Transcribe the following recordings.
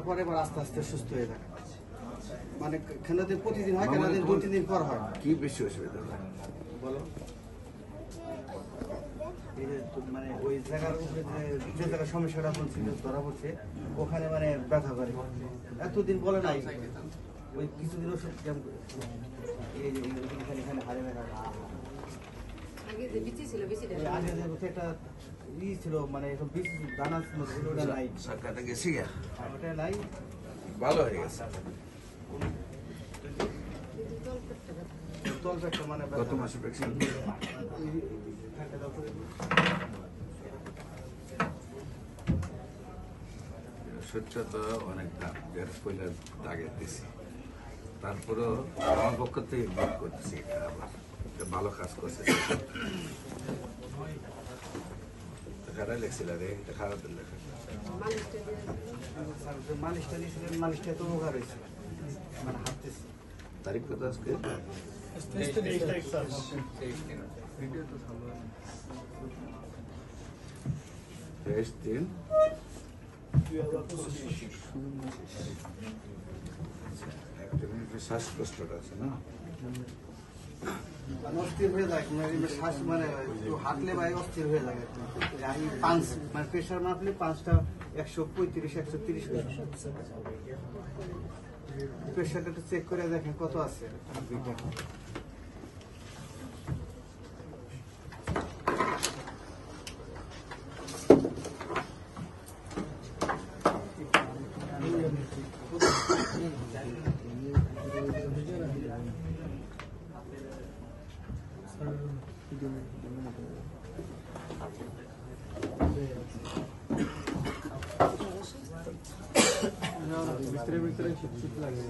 পরে এবার আস্তে আস্তে সুস্থ হয়ে থাকে। মানে কেন প্রতিদিন হয়, কেন 2-3 দিন পর হয়। কি বেশি অসুবিধা হয় বলো, এই যে মানে ওই জায়গার উপরে যে জায়গায় সমস্যাটা বলছিল ধরা পড়ছে, ওখানে মানে ব্যথা করে। এতদিন বলে নাই, ওই কিছুদিন ওষুধ এই যে এখানে হারে ব্যথা আগে একটা ই ছিল, মানে এরকম বীজ দানা ছিল, ওটা নাই, সরকারটা গেছি গা ওটা নাই, ভালো হয়ে গেছে। তলপেটটা মানে কত মাসে প্রেগনেন্ট? সত্যি তো অনেক পয়লা দাগের দিছি, তারপরেও আমার পক্ষ থেকে ভোট করতেছি, এটা আবার ভালো কাজ করছে। খারাপ লেগছিল রে, এটা খারাপের লেখা। মালিশটা দিয়েছিলেন, মালিশটা তো উপকার হয়েছে, মানে হাঁটতেছি। তারিখ কত আজকে? 23/3 শ্বাসকষ্টটা আছে না, অস্থির হয়ে যায়, শ্বাস মানে হাঁটলে ভাই অস্থির হয়ে যায়। পাঁচ মানে প্রেশার মাপলে 5টা 135-130 প্রেশারটা একটু চেক করে দেখেন কত আছে। ভিতরে ভিতরে শীত লাগে,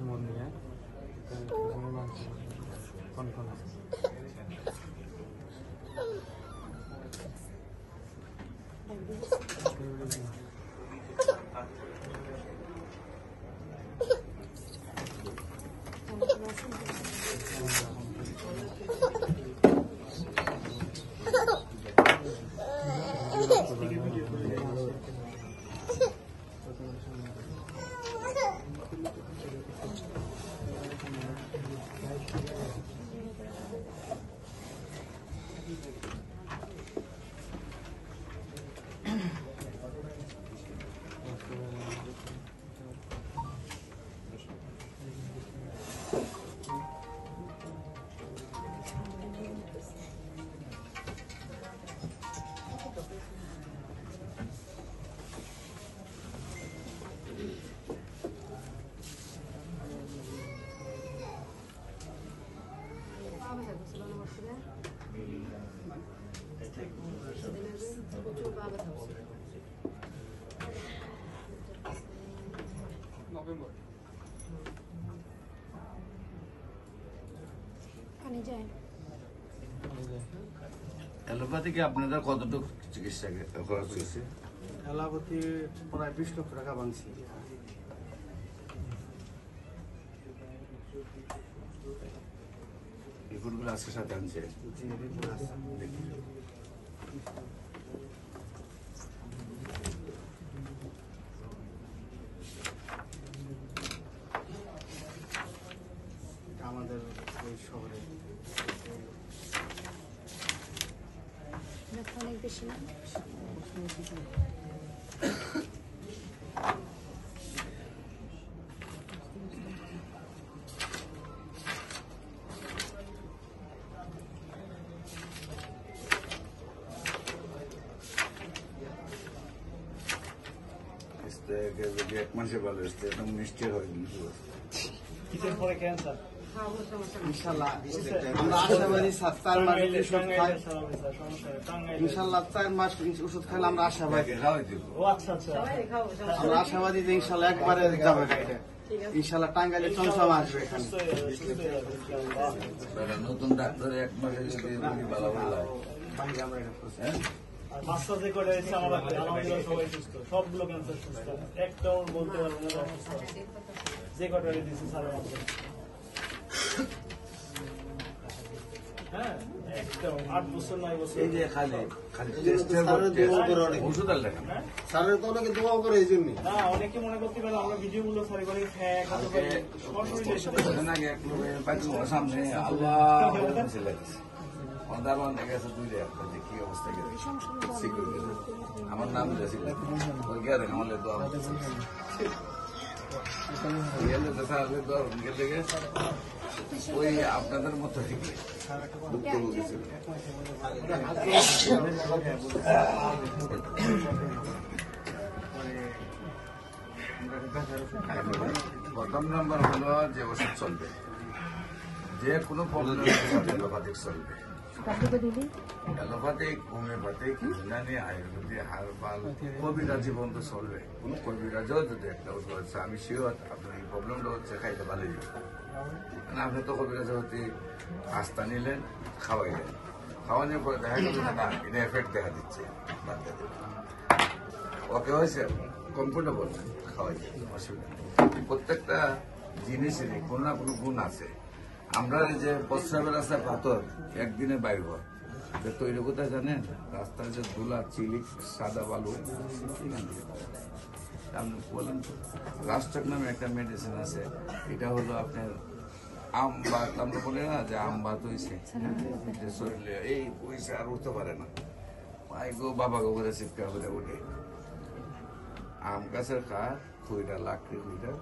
মন নিয়ে কনকন আছে। অ্যালোপ্যাথিকে আপনাদের কতটুকু চিকিৎসা খরচ হয়েছে? অ্যালোপ্যাথি প্রায় 20 লক্ষ টাকা ভাঙছি। রিপোর্টগুলো আজকে সাথে আনছে? জি, রিপোর্ট আছে। আমাদের এই শহরে অনেক বেশি না, যদি 1 মাসে ভালো আসতে একদম নিশ্চয় হয়। কিসের পরে ক্যান্সার ইনশাআল্লাহ আমরা আশাবাদী। 4 মাস ওষুধ খাই ইনশাআল্লাহ, 4 মাস ওষুধ খাইলে আমরা আশাবাদী। আমরা আশাবাদী যে ইনশাআল্লাহ একবারে যাবে। ইনশাল্লাহ টাঙ্গাইলে চমচম আসবে এখানে। নতুন ডাক্তার এক মাসে যদি রোগী ভালো হলো, হ্যাঁ? আর পাঁচটা যে কয়টা দিচ্ছে আমার হাতে, আলহামদুলিল্লাহ সবাই সুস্থ, সবগুলো ক্যান্সার সুস্থ, একটাও বলতে পারবো না যে অসুস্থ আছে। যে কয়টা দিচ্ছে স্যারের মাধ্যমে, হ্যাঁ একটাও 8 বছর 9 বছর। এই যে খালি টেস্টের পর টেস্ট, ওষুধ আর লেখা না। স্যারের তো অনেকে দোয়া করে এই জন্যই। না অনেকে মনে করতে পারে আমরা ভিডিও গুলো সারি করে হ্যাঁ কত করে সরাসরি এসে দেখে। কিছুদিন আগে এক লোকের বাড়ির সামনে আল্লাহ বলে লেগেছে। দারোয়ান দেখে গেছে 2 একটা যে কি অবস্থা গেছে। আমার নাম দিয়েছিল, ওই গেলে আমাদের দোয়া করতেছে। গেলে তো স্যারের দোয়া গেলে গেছে, ওই আপনাদের মতো ঠিক ভুক্তভোগী ছিল। প্রথম নম্বর হলো যে ওষুধ চলবে, যে কোনো প্রবলেমের অ্যালোপ্যাথিক চলবে। Allopathic, homeopathic, Unani, Ayurvedic, herbal, কবিরাজি বন্ধ চলবে। কোন কবিরাজও যদি একটা ওষুধ হচ্ছে, আমি শিওর আপনার এই প্রবলেমটা হচ্ছে খাইতে ভালো যাবে। মানে আপনি তো কবিরাজের প্রতি আস্থা নিলেন, খাওয়াইলেন, খাওয়ানোর পরে দেখা গেল না এটা এফেক্ট দেখা দিচ্ছে, বাদ দিয়ে দিলেন। ওকে হয়েছে কমফোর্টেবল, খাওয়াই অসুবিধা নেই। প্রত্যেকটা জিনিসেরই কোনো না কোনো গুণ আছে। আমরা এই যে প্রস্রাবের রাস্তায় পাথর একদিনে বাইর হয়, তৈরি কোথায় জানেন? রাস্তায় যে ধুলা, চিলিক, সাদা বালু, আপনি বলেন তো। রাস্টক নামে একটা মেডিসিন আছে, এটা হলো আপনার আম বাত, আমরা বলি না যে আম বাত হয়েছে, যে শরীরে এই পয়সা আর উঠতে পারে না, মাই গো বাবা গো করে চিৎকার করে উঠে। আম গাছের কাঠ, খুঁড়িটা লাকড়ি, খুঁড়িটা